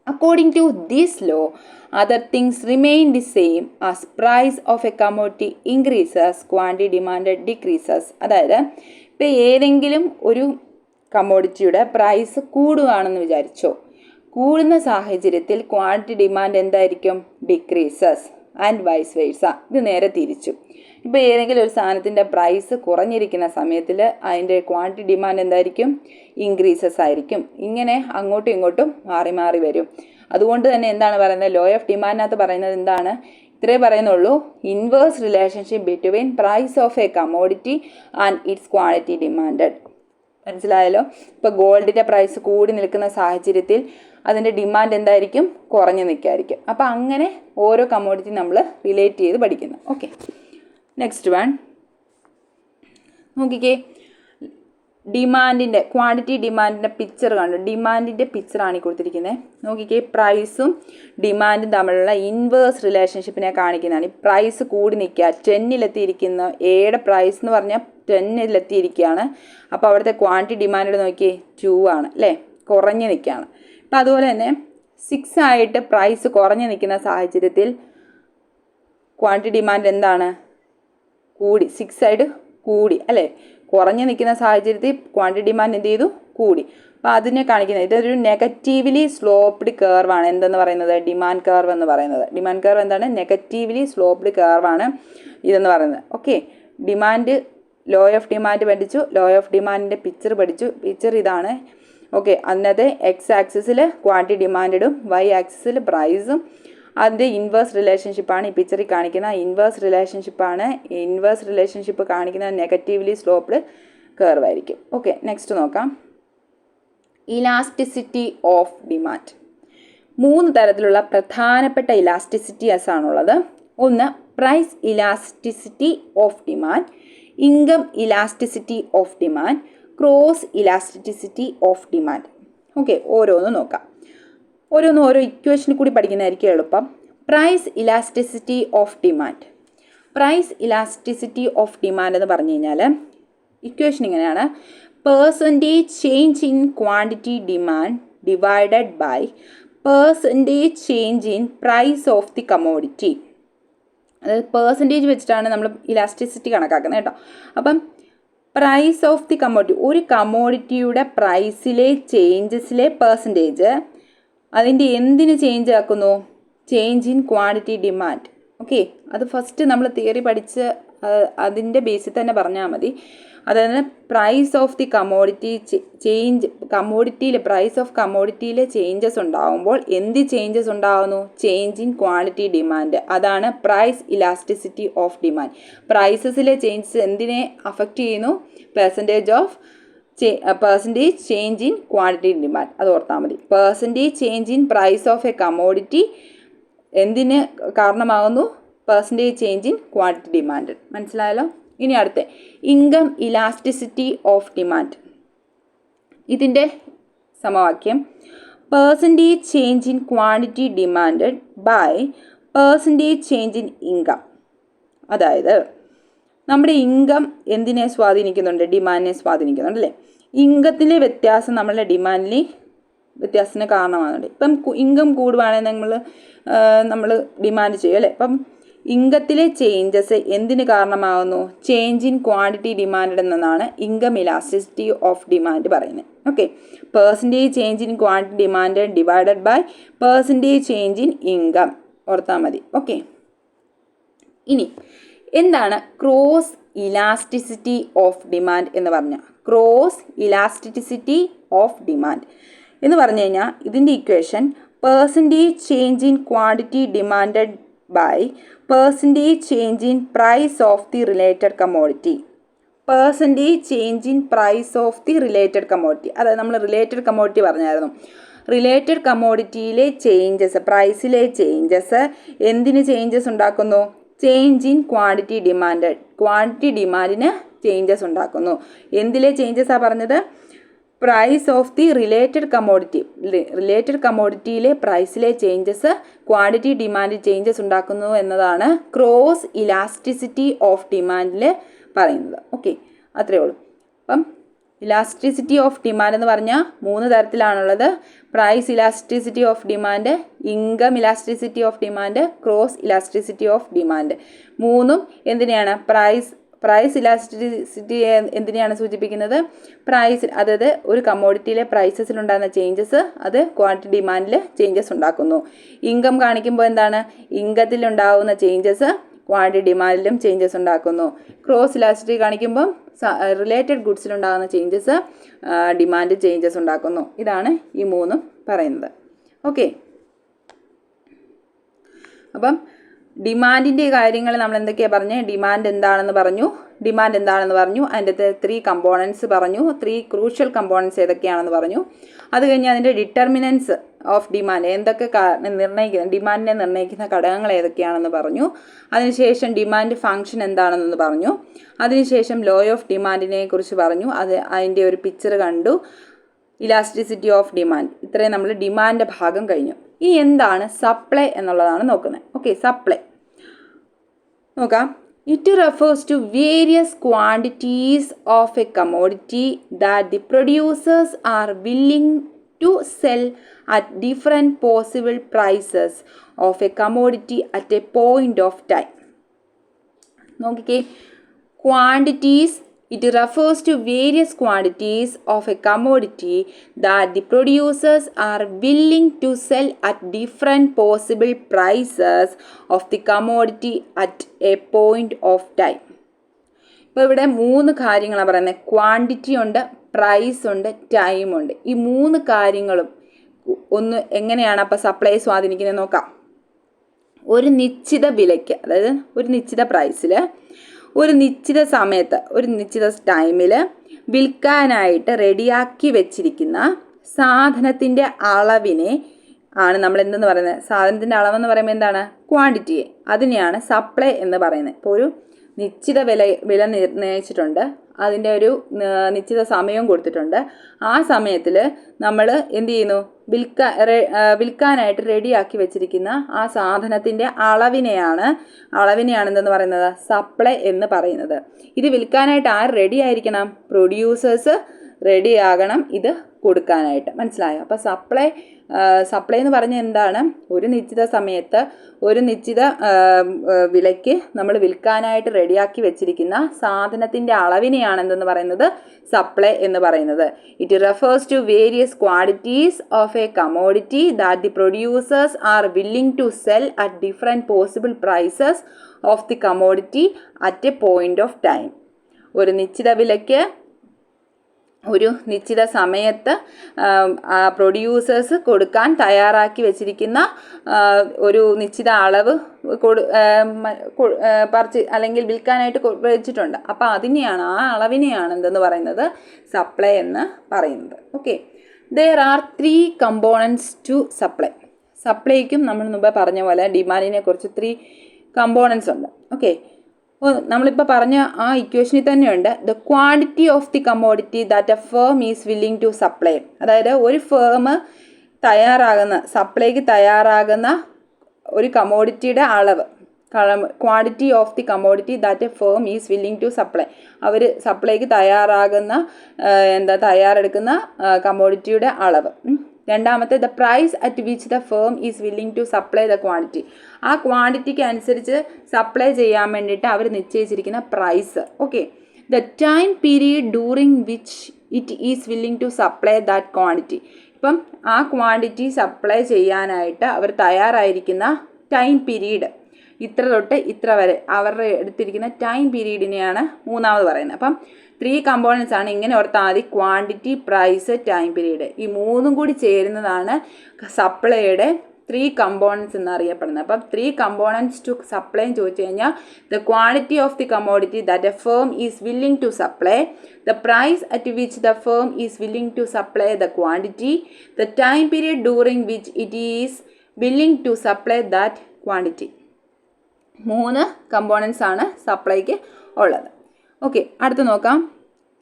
According to this law, other things remain the same as price of a commodity increases, quantity demanded decreases. അതായത് ഇപ്പോൾ ഏതെങ്കിലും ഒരു കമ്മോഡിറ്റിയുടെ പ്രൈസ് കൂടുകയാണെന്ന് വിചാരിച്ചോ, കൂടുന്ന സാഹചര്യത്തിൽ ക്വാണ്ടിറ്റി ഡിമാൻഡ് എന്തായിരിക്കും? Decreases and vice versa. ഇത് നേരെ തിരിച്ചു. ഇപ്പോൾ ഏതെങ്കിലും ഒരു സാധനത്തിൻ്റെ പ്രൈസ് കുറഞ്ഞിരിക്കുന്ന സമയത്തിൽ അതിൻ്റെ ക്വാണ്ടിറ്റി ഡിമാൻഡ് എന്തായിരിക്കും? ഇൻക്രീസസ് ആയിരിക്കും. ഇങ്ങനെ അങ്ങോട്ടും ഇങ്ങോട്ടും മാറി മാറി വരും. അതുകൊണ്ട് തന്നെ എന്താണ് പറയുന്നത്? ലോ ഓഫ് ഡിമാൻഡിനകത്ത് പറയുന്നത് എന്താണ്? ഇത്രേ പറയുന്നുള്ളൂ, inverse relationship between price of a commodity and its quantity demanded. മനസ്സിലായല്ലോ? ഇപ്പോൾ ഗോൾഡിൻ്റെ പ്രൈസ് കൂടി നിൽക്കുന്ന സാഹചര്യത്തിൽ അതിൻ്റെ ഡിമാൻഡ് എന്തായിരിക്കും? കുറഞ്ഞു നിൽക്കായിരിക്കും. അപ്പോൾ അങ്ങനെ ഓരോ കമ്മോഡിറ്റി നമ്മൾ റിലേറ്റ് ചെയ്ത് പഠിക്കുന്നു. ഓക്കെ, നെക്സ്റ്റ് വൺ നോക്കിക്കേ. ഡിമാൻഡിൻ്റെ ക്വാണ്ടിറ്റി ഡിമാൻഡിൻ്റെ പിക്ചർ കണ്ടു. ഡിമാൻഡിൻ്റെ പിക്ചറാണ് ഈ കൊടുത്തിരിക്കുന്നത്. നോക്കിക്കേ, പ്രൈസും ഡിമാൻഡും തമ്മിലുള്ള ഇൻവേഴ്സ് റിലേഷൻഷിപ്പിനെ കാണിക്കുന്നതാണ്. ഈ പ്രൈസ് കൂടി നിൽക്കുക, 10-ലെത്തിയിരിക്കുന്ന എയുടെ പ്രൈസ് എന്ന് പറഞ്ഞാൽ 10-ലെത്തിയിരിക്കുകയാണ്. അപ്പോൾ അവിടുത്തെ ക്വാണ്ടിറ്റി ഡിമാൻഡ് നോക്കിയേ 2 ആണ് അല്ലേ, കുറഞ്ഞ് നിൽക്കുകയാണ്. അപ്പോൾ അതുപോലെ തന്നെ 6 ആയിട്ട് പ്രൈസ് കുറഞ്ഞ് നിൽക്കുന്ന സാഹചര്യത്തിൽ ക്വാണ്ടിറ്റി ഡിമാൻഡ് എന്താണ്? കൂടി. 6 ആയിട്ട് കൂടി അല്ലേ. കുറഞ്ഞ് നിൽക്കുന്ന സാഹചര്യത്തിൽ ക്വാണ്ടിറ്റി ഡിമാൻഡ് എന്ത് ചെയ്തു? കൂടി. അപ്പോൾ അതിനെ കാണിക്കുന്നത് ഇതൊരു നെഗറ്റീവ്ലി സ്ലോപ്ഡ് കർവാണ്. എന്തെന്ന് പറയുന്നത്? ഡിമാൻഡ് കർവ് എന്ന് പറയുന്നത്. ഡിമാൻഡ് കർവ് എന്താണ്? നെഗറ്റീവ്ലി സ്ലോപ്ഡ് കർവാണ് ഇതെന്ന് പറയുന്നത്. Okay, demand law of demand പഠിച്ചു. ലോ ഓഫ് ഡിമാൻഡിൻ്റെ പിക്ചർ പഠിച്ചു. പിക്ചർ ഇതാണ്. ഓക്കെ, അതിനകത്ത് എക്സ് ആക്സിസിൽ ക്വാണ്ടിറ്റി ഡിമാൻഡും വൈ ആക്സിസിൽ പ്രൈസും അതിൻ്റെ ഇൻവേഴ്സ് റിലേഷൻഷിപ്പാണ് ഈ പിക്ചറിൽ കാണിക്കുന്ന ഇൻവേഴ്സ് റിലേഷൻഷിപ്പാണ്. ഇൻവേഴ്സ് റിലേഷൻഷിപ്പ് കാണിക്കുന്ന നെഗറ്റീവ്ലി സ്ലോപ്ഡ് കർവ് ആയിരിക്കും. ഓക്കെ, നെക്സ്റ്റ് നോക്കാം. Elasticity of demand. 3 തരത്തിലുള്ള പ്രധാനപ്പെട്ട ഇലാസ്റ്റിസിറ്റീസ് ആണുള്ളത്. ഒന്ന് price elasticity of demand, income elasticity of demand, cross elasticity of demand. Okay, ഓരോന്നും നോക്കാം. ഓരോന്നും ഓരോ ഇക്വേഷനിൽ കൂടി പഠിക്കുന്നതായിരിക്കും എളുപ്പം. Price elasticity of demand. Price elasticity of demand എന്ന് പറഞ്ഞു കഴിഞ്ഞാൽ ഇക്വേഷൻ ഇങ്ങനെയാണ്: percentage change in quantity demand divided by percentage change in price of the commodity. അതായത് പെർസെൻറ്റേജ് വെച്ചിട്ടാണ് നമ്മൾ ഇലാസ്റ്റിസിറ്റി കണക്കാക്കുന്നത് കേട്ടോ. അപ്പം പ്രൈസ് ഓഫ് ദി കമ്മോഡിറ്റി, ഒരു കമ്മോഡിറ്റിയുടെ പ്രൈസിലെ ചേഞ്ചസിലെ പെർസെൻറ്റേജ് അതിൻ്റെ എന്തിന് ചേഞ്ച് ആക്കുന്നു? Change in quantity demand. Okay, അത് ഫസ്റ്റ് നമ്മൾ തിയറി പഠിച്ച് അതിൻ്റെ ബേസിൽ തന്നെ പറഞ്ഞാൽ മതി. അതായത് price of the commodity change, കമ്മോഡിറ്റിയിൽ പ്രൈസ് ഓഫ് കമ്മോഡിറ്റിയിലെ ചേഞ്ചസ് ഉണ്ടാകുമ്പോൾ എന്ത് ചേഞ്ചസ് ഉണ്ടാകുന്നു? Change in quantity demand. അതാണ് പ്രൈസ് ഇലാസ്റ്റിസിറ്റി ഓഫ് ഡിമാൻഡ്. പ്രൈസസിലെ ചേഞ്ചസ് എന്തിനെ അഫക്റ്റ് ചെയ്യുന്നു? Percentage change in quantity demand. അത് ഓർത്താൽ മതി. Percentage change in price of a commodity എന്തിന് കാരണമാകുന്നു? Percentage change in quantity demand. മനസ്സിലായല്ലോ? ഇനി അടുത്ത ഇൻകം ഇലാസ്റ്റിസിറ്റി ഓഫ് ഡിമാൻഡ്. ഇതിൻ്റെ സമവാക്യം percentage change in quantity demanded by percentage change in income. അതായത് നമ്മുടെ ഇൻകം എന്തിനെ സ്വാധീനിക്കുന്നുണ്ട്? ഡിമാൻഡിനെ സ്വാധീനിക്കുന്നുണ്ട് അല്ലേ. ഇൻകത്തിലെ വ്യത്യാസം നമ്മളുടെ ഡിമാൻഡിൽ വ്യത്യാസത്തിന് കാരണമാകുന്നുണ്ട്. ഇപ്പം ഇൻകം കൂടുവാണെങ്കിൽ നമ്മൾ ഡിമാൻഡ് ചെയ്യും അല്ലേ. അപ്പം ഇൻകത്തിലെ ചേഞ്ചസ് എന്തിന് കാരണമാകുന്നു? ചേഞ്ച് ഇൻ ക്വാണ്ടിറ്റി ഡിമാൻഡ് എന്നാണ് ഇൻകം ഇലാസ്റ്റിസിറ്റി ഓഫ് ഡിമാൻഡ് പറയുന്നത്. Okay, percentage change in quantity demand divided by percentage change in income. ഓർത്താൽ മതി. ഓക്കെ, ഇനി എന്താണ് ക്രോസ് ഇലാസ്റ്റിസിറ്റി ഓഫ് ഡിമാൻഡ് എന്ന് പറഞ്ഞാൽ? ക്രോസ് ഇലാസ്റ്റിസിറ്റി ഓഫ് ഡിമാൻഡ് എന്ന് പറഞ്ഞു കഴിഞ്ഞാൽ ഇതിൻ്റെ equation percentage change in quantity demanded by percentage change in price of the related commodity. Percentage change in price of the related commodity. അതായത് നമ്മൾ related commodity പറഞ്ഞായിരുന്നു. Related കമ്മോഡിറ്റിയിലെ ചേഞ്ചസ്, പ്രൈസിലെ changes എന്തിന് ചേഞ്ചസ് ഉണ്ടാക്കുന്നു? Change in quantity demand. Quantity ഡിമാൻഡിന് changes ഉണ്ടാക്കുന്നു. എന്തിലെ ചേഞ്ചസാണ് പറഞ്ഞത്? Price of the related commodity. Related കമ്മോഡിറ്റിയിലെ പ്രൈസിലെ ചേഞ്ചസ് ക്വാണ്ടിറ്റി ഡിമാൻഡ് ചേഞ്ചസ് ഉണ്ടാക്കുന്നു എന്നതാണ് ക്രോസ് ഇലാസ്റ്റിസിറ്റി ഓഫ് ഡിമാൻഡിൽ പറയുന്നത്. ഓക്കെ, അത്രയേ ഉള്ളൂ. അപ്പം ഇലാസ്റ്റിസിറ്റി ഓഫ് ഡിമാൻഡ് എന്ന് പറഞ്ഞാൽ 3 തരത്തിലാണുള്ളത്. Price elasticity of demand, income elasticity of demand, cross elasticity of demand. മൂന്നും എന്തിനെയാണ്? പ്രൈസ് ഇലാസ്റ്റിസിറ്റി എന്തിനെയാണ് സൂചിപ്പിക്കുന്നത്? പ്രൈസ്, അതായത് ഒരു കമ്മോഡിറ്റിയിലെ പ്രൈസസിലുണ്ടാകുന്ന ചേഞ്ചസ് അത് ക്വാണ്ടിറ്റി ഡിമാൻഡിൽ ചേഞ്ചസ് ഉണ്ടാക്കുന്നു. ഇൻകം കാണിക്കുമ്പോൾ എന്താണ്? ഇൻകത്തിലുണ്ടാകുന്ന ചേഞ്ചസ് ക്വാണ്ടിറ്റി ഡിമാൻഡിലും ചേഞ്ചസ് ഉണ്ടാക്കുന്നു. ക്രോസ് ഇലാസ്റ്റിസിറ്റി കാണിക്കുമ്പം റിലേറ്റഡ് ഗുഡ്സിലുണ്ടാകുന്ന ചേഞ്ചസ് ഡിമാൻഡ് ചേഞ്ചസ് ഉണ്ടാക്കുന്നു. ഇതാണ് ഈ മൂന്നും പറയുന്നത്. ഓക്കെ, അപ്പം ഡിമാൻഡിൻ്റെ കാര്യങ്ങൾ നമ്മൾ എന്തൊക്കെയാണ് പറഞ്ഞത്? ഡിമാൻഡ് എന്താണെന്ന് പറഞ്ഞു. അതിൻ്റെ 3 കമ്പോണൻസ് പറഞ്ഞു. 3 ക്രൂഷ്യൽ കമ്പോണൻസ് ഏതൊക്കെയാണെന്ന് പറഞ്ഞു. അത് കഴിഞ്ഞ് അതിൻ്റെ ഡിറ്റർമിനൻസ് ഓഫ് ഡിമാൻഡ്, എന്തൊക്കെ ഡിമാൻഡിനെ നിർണ്ണയിക്കുന്ന ഘടകങ്ങൾ ഏതൊക്കെയാണെന്ന് പറഞ്ഞു. അതിനുശേഷം ഡിമാൻഡ് ഫംഗ്ഷൻ എന്താണെന്ന് പറഞ്ഞു. അതിനുശേഷം ലോ ഓഫ് ഡിമാൻഡിനെ കുറിച്ച് പറഞ്ഞു. അതിൻ്റെ ഒരു പിക്ചർ കണ്ടു. Elasticity of demand. ഇത്രയും നമ്മൾ ഡിമാൻഡ് ഭാഗം കഴിഞ്ഞു. ഇനി എന്താണ് സപ്ലൈ എന്നുള്ളതാണ് നോക്കുന്നത്. ഓക്കെ, സപ്ലൈ നോക്കാം. It refers to various quantities of a commodity that the producers are willing to sell at different possible prices of a commodity at a point of time. നോക്കിക്കേ, quantities. It refers to various quantities of a commodity that the producers are willing to sell at different possible prices of the commodity at a point of time. ഇപ്പോൾ ഇവിടെ 3 കാര്യങ്ങളാണ് പറയുന്നത്. Quantity ഉണ്ട്, price ഉണ്ട്, time ഉണ്ട്. ഈ 3 കാര്യങ്ങളും ഒന്ന് എങ്ങനെയാണ് അപ്പോൾ സപ്ലൈ സ്വാധീനിക്കുന്നത് നോക്കാം. ഒരു നിശ്ചിത വിലയ്ക്ക്, അതായത് ഒരു നിശ്ചിത പ്രൈസിൽ ഒരു നിശ്ചിത സമയത്ത് ഒരു നിശ്ചിത ടൈമിൽ വിൽക്കാനായിട്ട് റെഡിയാക്കി വെച്ചിരിക്കുന്ന സാധനത്തിൻ്റെ അളവിനെ ആണ് നമ്മൾ എന്തെന്ന് പറയുന്നത്? സാധനത്തിൻ്റെ അളവെന്ന് പറയുമ്പോൾ എന്താണ്? ക്വാണ്ടിറ്റിയെ. അതിനെയാണ് സപ്ലൈ എന്ന് പറയുന്നത്. ഇപ്പോൾ ഒരു നിശ്ചിത വില നിർണ്ണയിച്ചിട്ടുണ്ട്, അതിൻ്റെ ഒരു നിശ്ചിത സമയവും കൊടുത്തിട്ടുണ്ട്. ആ സമയത്തിൽ നമ്മൾ എന്ത് ചെയ്യുന്നു? വിൽക്കാനായിട്ട് റെഡിയാക്കി വെച്ചിരിക്കുന്ന ആ സാധനത്തിൻ്റെ അളവിനെയാണ് എന്തെന്ന് പറയുന്നത്? സപ്ലൈ എന്ന് പറയുന്നത്. ഇത് വിൽക്കാനായിട്ട് ആര് റെഡി ആയിരിക്കണം? പ്രൊഡ്യൂസേഴ്സ് റെഡി ആകണം ഇത് കൊടുക്കാനായിട്ട്. മനസ്സിലായോ? അപ്പോൾ സപ്ലൈ എന്ന് പറഞ്ഞാൽ എന്താണ്? ഒരു നിശ്ചിത സമയത്ത് ഒരു നിശ്ചിത വിലയ്ക്ക് നമ്മൾ വിൽക്കാനായിട്ട് റെഡിയാക്കി വെച്ചിരിക്കുന്ന സാധനത്തിൻ്റെ അളവിനെയാണ് എന്തെന്ന് പറയുന്നത്? സപ്ലൈ എന്ന് പറയുന്നത്. It refers to various quantities of a commodity that the producers are willing to sell at different possible prices of the commodity at a point of time. ഒരു നിശ്ചിത വിലയ്ക്ക് ഒരു നിശ്ചിത സമയത്ത് പ്രൊഡ്യൂസേഴ്സ് കൊടുക്കാൻ തയ്യാറാക്കി വെച്ചിരിക്കുന്ന ഒരു നിശ്ചിത അളവ് അല്ലെങ്കിൽ വിൽക്കാനായിട്ട് വെച്ചിട്ടുണ്ട്. അപ്പോൾ അതിനെയാണ്, ആ അളവിനെയാണ് എന്തെന്ന് പറയുന്നത്? സപ്ലൈ എന്ന് പറയുന്നത്. Okay, there are 3 components to supply. സപ്ലൈക്കും നമ്മൾ മുമ്പ് പറഞ്ഞ പോലെ ഡിമാൻഡിനെ കുറിച്ച് 3 കമ്പോണൻസ് ഉണ്ട്. ഓക്കെ, നമ്മളിപ്പോൾ പറഞ്ഞ ആ ഇക്വേഷനിൽ തന്നെയുണ്ട് the quantity of the commodity that a firm is willing to supply. അതായത് ഒരു ഫേം സപ്ലൈക്ക് തയ്യാറാകുന്ന ഒരു കമ്മോഡിറ്റിയുടെ അളവ്, quantity of the commodity that a firm is willing to supply. അവർ സപ്ലൈക്ക് തയ്യാറെടുക്കുന്ന കമ്മോഡിറ്റിയുടെ അളവ്. രണ്ടാമത്തെ the price at which the firm is willing to supply the quantity. ആ ക്വാണ്ടിറ്റിക്ക് അനുസരിച്ച് സപ്ലൈ ചെയ്യാൻ വേണ്ടിയിട്ട് അവർ നിശ്ചയിച്ചിരിക്കുന്ന price. Okay, the time period during which it is willing to supply that quantity. ഇപ്പം ആ ക്വാണ്ടിറ്റി സപ്ലൈ ചെയ്യാനായിട്ട് അവർ തയ്യാറായിരിക്കുന്ന ടൈം പീരീഡ്, ഇത്ര തൊട്ട് ഇത്ര വരെ അവരുടെ എടുത്തിരിക്കുന്ന ടൈം പീരീഡിനെയാണ് മൂന്നാമത് പറയുന്നത്. അപ്പം 3 കമ്പോണൻസ് ആണ്. ഇങ്ങനെ ഓർത്താൽ മതി: ക്വാണ്ടിറ്റി, പ്രൈസ്, ടൈം പീരീഡ്. ഈ 3ഉം കൂടി ചേരുന്നതാണ് സപ്ലൈയുടെ 3 കമ്പോണൻസ് എന്നറിയപ്പെടുന്നത്. അപ്പം 3 കമ്പോണൻസ് ടു സപ്ലൈ എന്ന് ചോദിച്ചു കഴിഞ്ഞാൽ the quantity of the commodity that a firm is willing to supply, the price at which the firm is willing to supply the quantity, the time period during which it is willing to supply that quantity. 3 components ആണ് സപ്ലൈക്ക് ഉള്ളത്. Okay, അടുത്ത് നോക്കാം.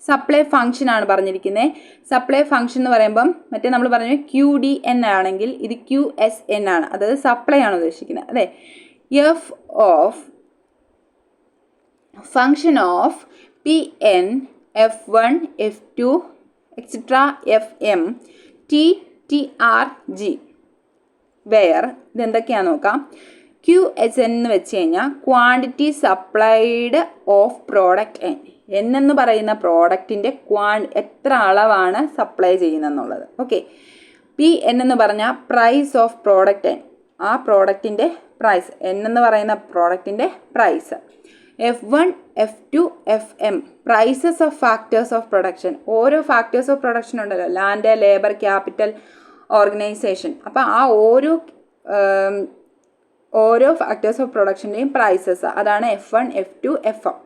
Supply function ആണ് പറഞ്ഞിരിക്കുന്നത്. Supply function എന്ന് പറയുമ്പം മറ്റേ നമ്മൾ പറഞ്ഞു QDN ആണെങ്കിൽ ഇത് QSN ആണ്, അതായത് സപ്ലൈ ആണ് ഉദ്ദേശിക്കുന്നത്. അതെ, F of function of PN F1, F2, etc. Fm, T, TR, G. Where ഇതെന്തൊക്കെയാണെന്ന് നോക്കാം. QSN എന്ന് വെച്ച് കഴിഞ്ഞാൽ quantity supplied of product N. N എന്ന് പറയുന്ന പ്രോഡക്റ്റിൻ്റെ എത്ര അളവാണ് സപ്ലൈ ചെയ്യുന്നതെന്നുള്ളത്. ഓക്കെ. PN എന്ന് പറഞ്ഞാൽ പ്രൈസ് ഓഫ് പ്രോഡക്റ്റ് എൻ, ആ പ്രോഡക്റ്റിൻ്റെ പ്രൈസ്. എൻ എന്ന് പറയുന്ന പ്രോഡക്റ്റിൻ്റെ price. F1, F2, Fm prices of factors of production. ഓരോ ഫാക്ടേഴ്സ് ഓഫ് പ്രൊഡക്ഷൻ ഉണ്ടല്ലോ, ലാൻഡ്, ലേബർ, ക്യാപിറ്റൽ, ഓർഗനൈസേഷൻ. അപ്പോൾ ആ ഓരോ ഫാക്ടേഴ്സ് ഓഫ് പ്രൊഡക്ഷൻ്റെയും പ്രൈസസ്, അതാണ് F1, F2, Fm.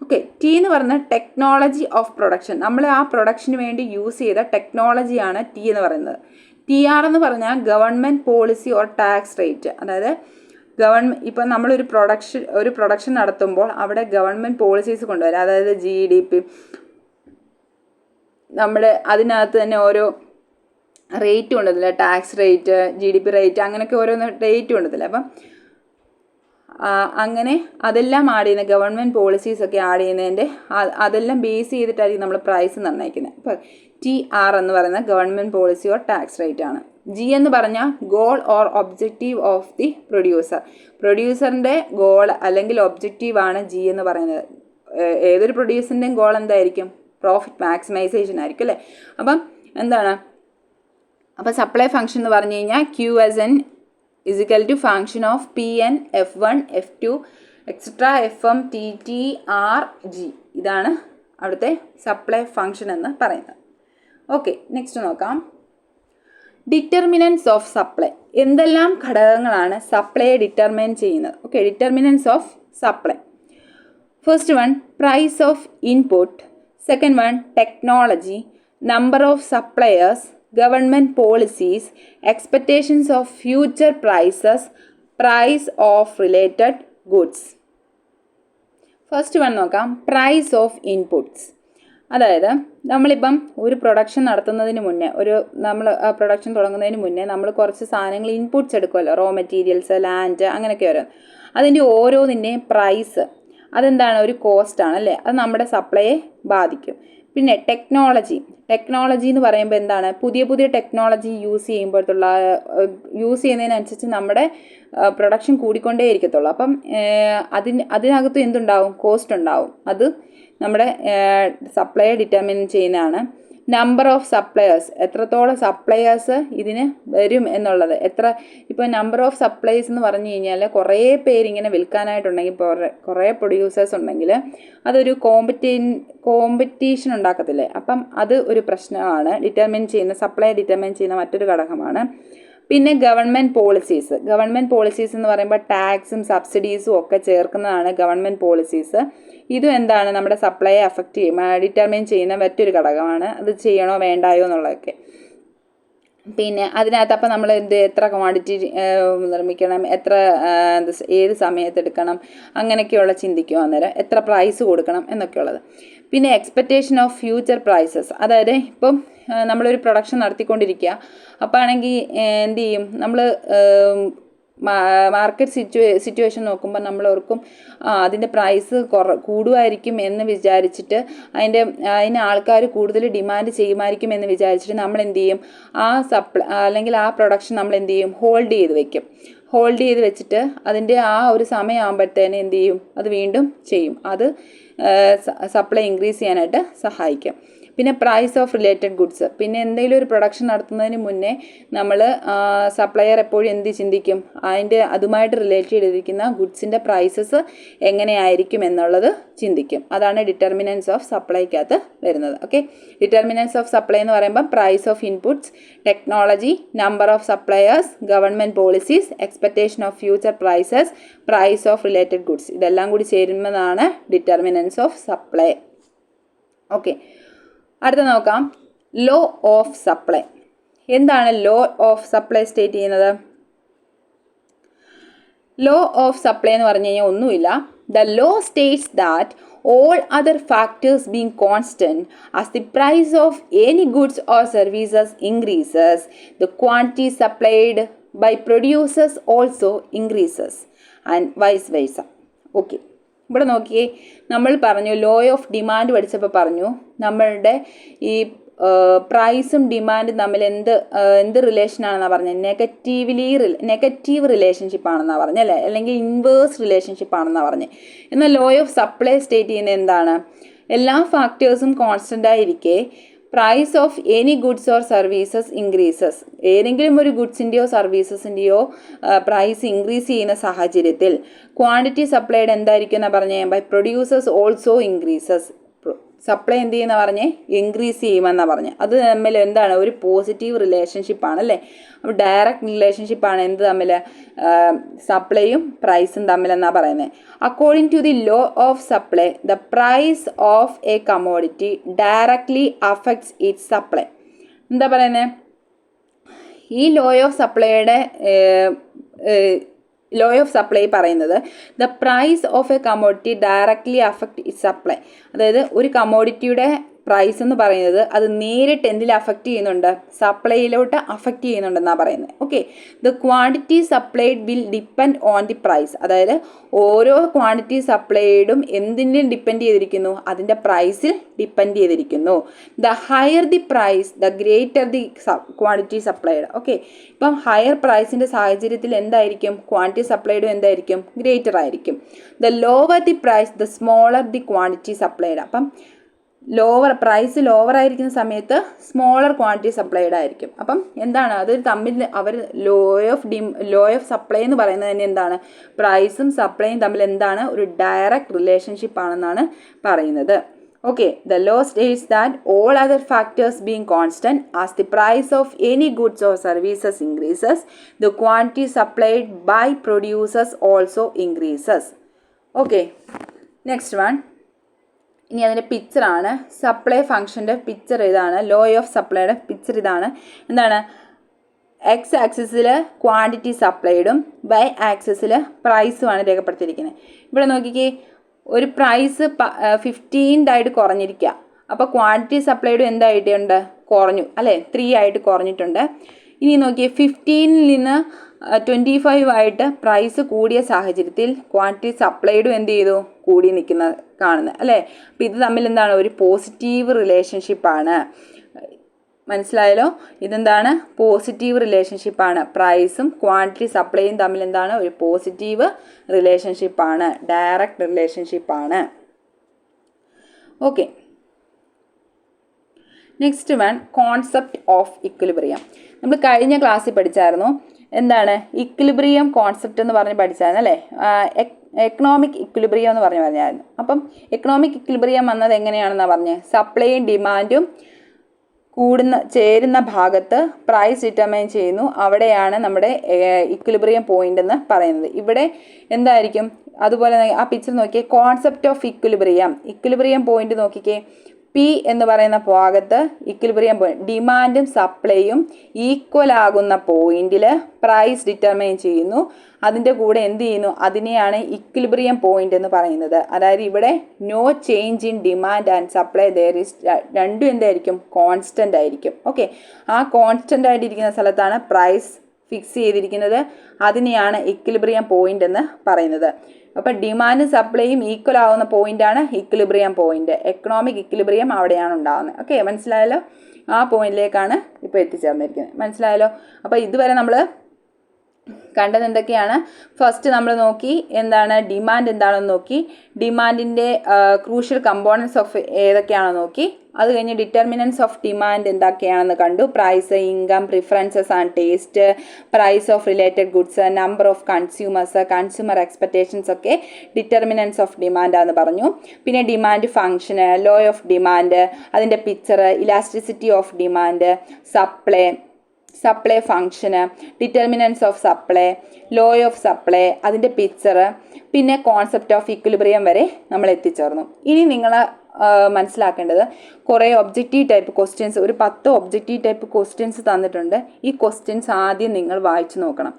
Okay. T എന്ന് പറയുന്നത് ടെക്നോളജി ഓഫ് പ്രൊഡക്ഷൻ. നമ്മൾ ആ പ്രൊഡക്ഷന് വേണ്ടി യൂസ് ചെയ്ത ടെക്നോളജിയാണ് ടി എന്ന് പറയുന്നത്. TR എന്ന് പറഞ്ഞാൽ government policy or tax rate. അതായത് ഇപ്പം നമ്മളൊരു പ്രൊഡക്ഷൻ നടത്തുമ്പോൾ അവിടെ ഗവൺമെൻറ് പോളിസീസ് കൊണ്ടുവരാം. അതായത് GDP, നമ്മുടെ അതിനകത്ത് തന്നെ ഓരോ റേറ്റ് കൊണ്ടതില്ല, ടാക്സ് റേറ്റ്, GDP റേറ്റ്, അങ്ങനെയൊക്കെ ഓരോന്ന് റേറ്റ് കൊണ്ടതില്ല. അപ്പം അങ്ങനെ അതെല്ലാം ആഡ് ചെയ്യുന്ന ഗവൺമെൻറ് പോളിസീസൊക്കെ ആഡ് ചെയ്യുന്നതിൻ്റെ അതെല്ലാം ബേസ് ചെയ്തിട്ടായിരിക്കും നമ്മൾ പ്രൈസ് നിർണ്ണയിക്കുന്നത്. അപ്പോൾ TR എന്ന് പറയുന്നത് government policy or tax rate ആണ്. G എന്ന് പറഞ്ഞാൽ goal or objective of the producer. പ്രൊഡ്യൂസറിൻ്റെ ഗോൾ അല്ലെങ്കിൽ ഒബ്ജക്റ്റീവാണ് G എന്ന് പറയുന്നത്. ഏതൊരു പ്രൊഡ്യൂസറിൻ്റെയും ഗോൾ എന്തായിരിക്കും? പ്രോഫിറ്റ് മാക്സിമൈസേഷൻ ആയിരിക്കും അല്ലേ. അപ്പം എന്താണ്, അപ്പോൾ സപ്ലൈ ഫംഗ്ഷൻ എന്ന് പറഞ്ഞു കഴിഞ്ഞാൽ QSN is equal to function of PN, F1, F2, etc. Fm, TR, G. ഇതാണ് അവിടുത്തെ സപ്ലൈ ഫംഗ്ഷൻ എന്ന് പറയുന്നത്. ഓക്കെ. നെക്സ്റ്റ് നോക്കാം. Determinants of supply. എന്തെല്ലാം ഘടകങ്ങളാണ് സപ്ലൈയെ ഡിറ്റർമൈൻ ചെയ്യുന്നത്? Okay. Determinants of supply. First one, price of input. Second one, technology, number of suppliers, government policies, expectations of future prices, price of related goods. First one നോക്കാം, price of inputs. അതായത് നമ്മളിപ്പം ഒരു production നടത്തുന്നതിന് മുന്നേ, നമ്മൾ production തുടങ്ങുന്നതിന് മുന്നേ നമ്മൾ കുറച്ച് സാധനങ്ങൾ ഇൻപുട്സ് എടുക്കുമല്ലോ, റോ മെറ്റീരിയൽസ്, ലാൻഡ്, അങ്ങനെയൊക്കെ വരും. അതിൻ്റെ ഓരോന്നിൻ്റെയും പ്രൈസ് അതെന്താണ്? ഒരു കോസ്റ്റാണ് അല്ലേ. അത് നമ്മുടെ സപ്ലൈയെ ബാധിക്കും. പിന്നെ ടെക്നോളജി എന്ന് പറയുമ്പോൾ എന്താണ്? പുതിയ ടെക്നോളജി യൂസ് ചെയ്യുന്നതിനനുസരിച്ച് നമ്മുടെ പ്രൊഡക്ഷൻ കൂടിക്കൊണ്ടേ ഇരിക്കത്തുള്ളൂ. അപ്പം അതിനകത്ത് എന്തുണ്ടാവും? കോസ്റ്റ് ഉണ്ടാവും. അത് നമ്മുടെ സപ്ലൈയെ ഡിറ്റർമിൻ ചെയ്യുന്നതാണ്. നമ്പർ ഓഫ് സപ്ലയേഴ്സ്, എത്രത്തോളം സപ്ലയേഴ്സ് ഇതിന് വരും എന്നുള്ളത്. ഇപ്പോൾ നമ്പർ ഓഫ് സപ്ലൈസ് എന്ന് പറഞ്ഞു കഴിഞ്ഞാൽ കുറേ പേരിങ്ങനെ വിൽക്കാനായിട്ടുണ്ടെങ്കിൽ, കുറേ പ്രൊഡ്യൂസേഴ്സ് ഉണ്ടെങ്കിൽ അതൊരു കോമ്പറ്റീഷൻ ഉണ്ടാക്കത്തില്ലേ. അപ്പം അത് ഒരു പ്രശ്നമാണ്. സപ്ലൈ ഡിറ്റർമിൻ ചെയ്യുന്ന മറ്റൊരു ഘടകമാണ്. പിന്നെ ഗവൺമെൻറ് പോളിസീസ് എന്ന് പറയുമ്പോൾ ടാക്സും സബ്സിഡീസും ഒക്കെ ചേർക്കുന്നതാണ് ഗവൺമെൻറ് പോളിസീസ്. ഇതും എന്താണ്? നമ്മുടെ സപ്ലൈയെ ഡിറ്റർമിൻ ചെയ്യുന്ന മറ്റൊരു ഘടകമാണ്. അത് ചെയ്യണോ വേണ്ടായോ എന്നുള്ളതൊക്കെ. പിന്നെ അതിനകത്ത് അപ്പം നമ്മൾ എത്ര ക്വാണ്ടിറ്റി നിർമ്മിക്കണം, ഏത് സമയത്ത് എടുക്കണം, അങ്ങനെയൊക്കെയുള്ള ചിന്തിക്കും. അന്നേരം എത്ര പ്രൈസ് കൊടുക്കണം എന്നൊക്കെയുള്ളത്. പിന്നെ എക്സ്പെക്റ്റേഷൻ ഓഫ് ഫ്യൂച്ചർ പ്രൈസസ്. അതായത് ഇപ്പം നമ്മളൊരു പ്രൊഡക്ഷൻ നടത്തിക്കൊണ്ടിരിക്കുക, അപ്പോൾ ആണെങ്കിൽ എന്ത് ചെയ്യും, നമ്മൾ മാർക്കറ്റ് സിറ്റുവേഷൻ നോക്കുമ്പോൾ നമ്മൾ ഓർക്കും അതിൻ്റെ പ്രൈസ് കൂടുമായിരിക്കും എന്ന് വിചാരിച്ചിട്ട്, അതിന് ആൾക്കാർ കൂടുതൽ ഡിമാൻഡ് ചെയ്യുമായിരിക്കും എന്ന് വിചാരിച്ചിട്ട് നമ്മൾ എന്ത് ചെയ്യും, അല്ലെങ്കിൽ ആ പ്രൊഡക്ഷൻ നമ്മൾ എന്ത് ചെയ്യും, ഹോൾഡ് ചെയ്ത് വെച്ചിട്ട് അതിൻ്റെ ആ ഒരു സമയമാകുമ്പോഴത്തേന് എന്ത് ചെയ്യും, അത് വീണ്ടും ചെയ്യും. അത് സപ്ലൈ ഇൻക്രീസ് ചെയ്യാനായിട്ട് സഹായിക്കും. പിന്നെ പ്രൈസ് ഓഫ് റിലേറ്റഡ് ഗുഡ്സ്. പിന്നെ എന്തെങ്കിലും ഒരു പ്രൊഡക്ഷൻ നടത്തുന്നതിന് മുന്നേ നമ്മൾ സപ്ലയർ എപ്പോഴും എന്ത് ചിന്തിക്കും, അതുമായിട്ട് റിലേറ്റ് ചെയ്തിരിക്കുന്ന ഗുഡ്സിൻ്റെ പ്രൈസസ് എങ്ങനെയായിരിക്കും എന്നുള്ളത് ചിന്തിക്കും. അതാണ് ഡിറ്റർമിനൻസ് ഓഫ് സപ്ലൈക്കകത്ത് വരുന്നത്. ഓക്കെ. ഡിറ്റർമിനൻസ് ഓഫ് സപ്ലൈ എന്ന് പറയുമ്പോൾ price of inputs, technology, number of suppliers, government policies, expectation of future prices, price of related goods. ഇതെല്ലാം കൂടി ചേരുന്നതാണ് ഡിറ്റർമിനൻസ് ഓഫ് സപ്ലൈ. ഓക്കെ. അടുത്ത നോക്കാം, ലോ ഓഫ് സപ്ലൈ. എന്താണ് ലോ ഓഫ് സപ്ലൈ സ്റ്റേറ്റ് ചെയ്യുന്നത്? Law of supply എന്ന് പറഞ്ഞു കഴിഞ്ഞാൽ ഒന്നുമില്ല. The law states that all other factors being constant, as the price of any goods or services increases, the quantity supplied by producers also increases, and vice versa. Okay. ഇവിടെ നോക്കിയേ, നമ്മൾ പറഞ്ഞു law of demand പഠിച്ചപ്പോൾ പറഞ്ഞു നമ്മളുടെ ഈ പ്രൈസും ഡിമാൻഡും തമ്മിൽ എന്ത് റിലേഷൻ ആണെന്നാണ് പറഞ്ഞത്? നെഗറ്റീവ് റിലേഷൻഷിപ്പ് ആണെന്നാണ് പറഞ്ഞത് അല്ലേ, അല്ലെങ്കിൽ ഇൻവേഴ്സ് റിലേഷൻഷിപ്പ് ആണെന്നാണ് പറഞ്ഞത്. എന്നാൽ ലോ ഓഫ് സപ്ലൈ സ്റ്റേറ്റ് ചെയ്യുന്നത് എന്താണ്? എല്ലാ ഫാക്ടേഴ്സും കോൺസ്റ്റൻ്റ് ആയിരിക്കെ price of any goods or services increases, ഏതെങ്കിലും ഒരു ഗുഡ്സിൻ്റെയോ സർവീസസിൻ്റെയോ പ്രൈസ് ഇൻക്രീസ് ചെയ്യുന്ന സാഹചര്യത്തിൽ ക്വാണ്ടിറ്റി സപ്ലൈഡ് എന്തായിരിക്കും എന്നാണ് പറഞ്ഞത്? By producers also increases, supply എന്ത് ചെയ്യുന്ന പറഞ്ഞേ? ഇൻക്രീസ് ചെയ്യുമെന്നാണ് പറഞ്ഞത്. അത് തമ്മിൽ എന്താണ്? ഒരു പോസിറ്റീവ് റിലേഷൻഷിപ്പാണ് അല്ലേ. അപ്പോൾ ഡയറക്റ്റ് റിലേഷൻഷിപ്പാണ് എന്ത് തമ്മിൽ? സപ്ലൈയും പ്രൈസും തമ്മിലെന്നാണ് പറയുന്നത്. According to the law of supply the price of a commodity directly affects its supply. എന്താ പറയുന്നത്? ഈ ലോ ഓഫ് സപ്ലൈ പറയുന്നത് the price of a commodity directly affect it supply. അതായത് ഒരു കമോഡിറ്റിയുടെ പ്രൈസ് എന്ന് പറയുന്നത് അത് നേരിട്ട് എന്തിൽ അഫക്റ്റ് ചെയ്യുന്നുണ്ട്? സപ്ലൈയിലോട്ട് അഫക്റ്റ് ചെയ്യുന്നുണ്ടെന്നാണ് പറയുന്നത്. Okay, the quantity supplied will depend on the price. അതായത് ഓരോ ക്വാണ്ടിറ്റി സപ്ലൈഡും എന്തിനും ഡിപ്പെൻഡ് ചെയ്തിരിക്കുന്നു? അതിൻ്റെ പ്രൈസിൽ ഡിപ്പെൻഡ് ചെയ്തിരിക്കുന്നു. The higher the praise the greater the quantity supplied. Okay, ഇപ്പം ഹയർ പ്രൈസിൻ്റെ സാഹചര്യത്തിൽ എന്തായിരിക്കും? ക്വാണ്ടിറ്റി സപ്ലൈഡും എന്തായിരിക്കും? ഗ്രേറ്റർ ആയിരിക്കും. The lower the praise the smaller the quantity supplied. അപ്പം പ്രൈസ് ലോവർ ആയിരിക്കുന്ന സമയത്ത് സ്മോളർ ക്വാണ്ടിറ്റി സപ്ലൈഡ് ആയിരിക്കും. അപ്പം എന്താണ് അത് തമ്മിൽ അവർ ലോ ഓഫ് സപ്ലൈ എന്ന് പറയുന്നത് തന്നെ എന്താണ്? പ്രൈസും സപ്ലൈയും തമ്മിൽ എന്താണ്? ഒരു ഡയറക്റ്റ് റിലേഷൻഷിപ്പ് ആണെന്നാണ് പറയുന്നത്. Okay, the law states that all other factors being constant as the price of any goods or services increases the quantity supplied by producers also increases. Okay, next one. ഇനി അതിൻ്റെ പിക്ചറാണ്. Supply ഫംഗ്ഷൻ്റെ picture ഇതാണ്. Law of സപ്ലൈയുടെ picture ഇതാണ്. എന്താണ്? X ആക്സിസിൽ quantity സപ്ലൈഡും Y ആക്സിസിൽ പ്രൈസുമാണ് രേഖപ്പെടുത്തിയിരിക്കുന്നത്. ഇവിടെ നോക്കിക്കേ, ഒരു പ്രൈസ് 15 ആയിട്ട് കുറഞ്ഞിരിക്കുക. അപ്പോൾ ക്വാണ്ടിറ്റി സപ്ലൈഡും എന്തായിട്ടുണ്ട്? കുറഞ്ഞു അല്ലേ, 3 ആയിട്ട് കുറഞ്ഞിട്ടുണ്ട്. ഇനി നോക്കിയേ, 15 നിന്ന് 25 ആയിട്ട് പ്രൈസ് കൂടിയ സാഹചര്യത്തിൽ ക്വാണ്ടിറ്റി സപ്ലൈഡും എന്ത് ചെയ്തു? കൂടി നിൽക്കുന്ന കാണുന്നത് അല്ലേ. അപ്പം ഇത് തമ്മിൽ എന്താണ്? ഒരു പോസിറ്റീവ് റിലേഷൻഷിപ്പാണ്. മനസ്സിലായല്ലോ? ഇതെന്താണ്? പോസിറ്റീവ് റിലേഷൻഷിപ്പാണ്. പ്രൈസും ക്വാണ്ടിറ്റി സപ്ലൈയും തമ്മിൽ എന്താണ്? ഒരു പോസിറ്റീവ് റിലേഷൻഷിപ്പാണ്, ഡയറക്റ്റ് റിലേഷൻഷിപ്പാണ്. Okay, next one, concept of equilibrium. നമ്മൾ കഴിഞ്ഞ ക്ലാസ്സിൽ പഠിച്ചായിരുന്നു. എന്താണ് ഇക്വിലിബ്രിയം കോൺസെപ്റ്റ് എന്ന് പറഞ്ഞ് പഠിച്ചായിരുന്നു അല്ലേ. എക്കണോമിക് ഇക്വിലിബ്രിയം എന്ന് പറഞ്ഞായിരുന്നു. അപ്പം എക്കണോമിക് ഇക്വിലിബ്രിയം വന്നത് എങ്ങനെയാണെന്നാണ് പറഞ്ഞത്? സപ്ലൈയും ഡിമാൻഡും ചേരുന്ന ഭാഗത്ത് പ്രൈസ് ഡിറ്റർമൈൻ ചെയ്യുന്നു. അവിടെയാണ് നമ്മുടെ ഇക്വിലിബ്രിയം പോയിന്റ് എന്ന് പറയുന്നത്. ഇവിടെ എന്തായിരിക്കും? അതുപോലെ ആ പിക്ചർ നോക്കിയേ, കോൺസെപ്റ്റ് ഓഫ് ഇക്വിലിബ്രിയം പോയിന്റ് നോക്കിക്കേ. പി എന്ന് പറയുന്ന ഭാഗത്ത് ഇക്വിലിബ്രിയം പോയിന്റ്, ഡിമാൻഡും സപ്ലൈയും ഈക്വൽ ആകുന്ന പോയിന്റിൽ പ്രൈസ് ഡിറ്റർമൈൻ ചെയ്യുന്നു. അതിൻ്റെ കൂടെ എന്ത് ചെയ്യുന്നു? അതിനെയാണ് ഇക്വിലിബ്രിയം പോയിന്റ് എന്ന് പറയുന്നത്. അതായത് ഇവിടെ no change in demand and supply there is, രണ്ടും എന്തായിരിക്കും? കോൺസ്റ്റൻ്റ് ആയിരിക്കും. ഓക്കെ, ആ കോൺസ്റ്റൻ്റ് ആയിട്ടിരിക്കുന്ന സ്ഥലത്താണ് പ്രൈസ് ഫിക്സ് ചെയ്തിരിക്കുന്നത്. അതിനെയാണ് ഇക്വിലിബ്രിയം പോയിന്റ് എന്ന് പറയുന്നത്. അപ്പോൾ ഡിമാൻഡും സപ്ലൈയും ഈക്വൽ ആവുന്ന പോയിന്റാണ് ഇക്വിലിബ്രിയം പോയിന്റ്. എക്കണോമിക് ഇക്വിലിബ്രിയം അവിടെയാണ് ഉണ്ടാകുന്നത്. ഓക്കെ, മനസ്സിലായല്ലോ? ആ പോയിന്റിലേക്കാണ് ഇപ്പോൾ എത്തിച്ചേർന്നിരിക്കുന്നത്. മനസ്സിലായല്ലോ? അപ്പോൾ ഇതുവരെ നമ്മൾ കണ്ടത് എന്തൊക്കെയാണ്? ഫസ്റ്റ് നമ്മൾ നോക്കി എന്താണ് ഡിമാൻഡ് എന്താണെന്ന് നോക്കി. ഡിമാൻഡിൻ്റെ ക്രൂഷ്യൽ കമ്പോണൻസ് ഓഫ് ഏതൊക്കെയാണെന്ന് നോക്കി. അത് കഴിഞ്ഞ് ഡിറ്റർമിനൻസ് ഓഫ് ഡിമാൻഡ് എന്തൊക്കെയാണെന്ന് കണ്ടു. Price, income, preferences and taste, price of related goods, number of consumers, consumer expectations ഒക്കെ ഡിറ്റർമിനൻസ് ഓഫ് ഡിമാൻഡാണെന്ന് പറഞ്ഞു. പിന്നെ ഡിമാൻഡ് ഫംഗ്ഷന്, ലോ ഓഫ് ഡിമാൻഡ്, അതിൻ്റെ picture, elasticity of demand, supply ഫംഗ്ഷന്, determinants of supply, law of supply, അതിൻ്റെ picture, പിന്നെ concept of equilibrium വരെ നമ്മൾ എത്തിച്ചേർന്നു. ഇനി നിങ്ങൾ മനസ്സിലാക്കേണ്ടത് കുറേ ഒബ്ജക്റ്റീവ് ടൈപ്പ് ക്വസ്റ്റ്യൻസ്, ഒരു 10 ഒബ്ജക്റ്റീവ് ടൈപ്പ് ക്വസ്റ്റ്യൻസ് തന്നിട്ടുണ്ട്. ഈ ക്വസ്റ്റ്യൻസ് ആദ്യം നിങ്ങൾ വായിച്ചു നോക്കണം.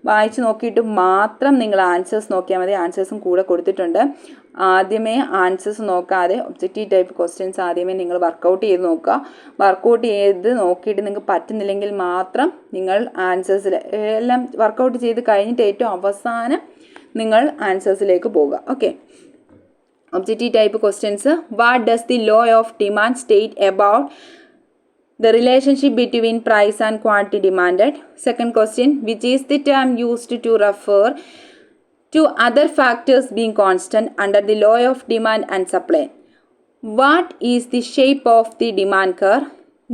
വായിച്ചു നോക്കിയിട്ട് മാത്രം നിങ്ങൾ ആൻസേഴ്സ് നോക്കിയാൽ മതി. ആൻസേഴ്സും കൂടെ കൊടുത്തിട്ടുണ്ട്. ആദ്യമേ ആൻസേഴ്സ് നോക്കാതെ ഒബ്ജക്റ്റീവ് ടൈപ്പ് ക്വസ്റ്റ്യൻസ് ആദ്യമേ നിങ്ങൾ വർക്കൗട്ട് ചെയ്ത് നോക്കുക. വർക്കൗട്ട് ചെയ്ത് നോക്കിയിട്ട് നിങ്ങൾക്ക് പറ്റുന്നില്ലെങ്കിൽ മാത്രം നിങ്ങൾ ആൻസേഴ്സിൽ എല്ലാം വർക്കൗട്ട് ചെയ്ത് കഴിഞ്ഞിട്ട് ഏറ്റവും അവസാനം നിങ്ങൾ ആൻസേഴ്സിലേക്ക് പോകുക. Okay, objective type questions. What does the law of demand state about the relationship between price and quantity demanded? Second question, which is the term used to refer to other factors being constant under the law of demand and supply? What is the shape of the demand curve?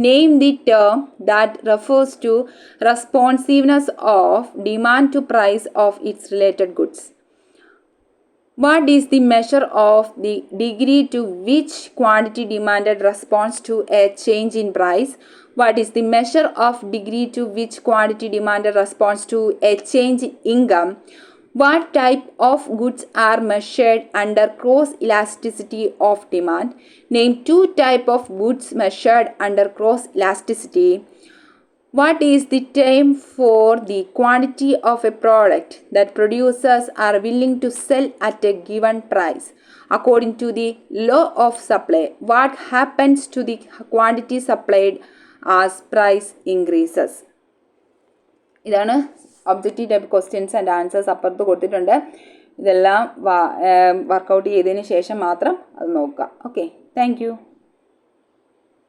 Name the term that refers to responsiveness of demand to price of its related goods. What is the measure of the degree to which quantity demanded responds to a change in price? What is the measure of degree to which quantity demanded responds to a change in income? What type of goods are measured under cross elasticity of demand? Name 2 types of goods measured under cross elasticity. What is the term for the quantity of a product that producers are willing to sell at a given price? According to the law of supply, what happens to the quantity supplied as price increases? ഇതാണ് objective type questions and answers അപ്പുറത്ത് കൊടുത്തിട്ടുണ്ട്. ഇതെല്ലാം workout ചെയ്തതിന് ശേഷം മാത്രം അത് നോക്കുക. Okay, thank you.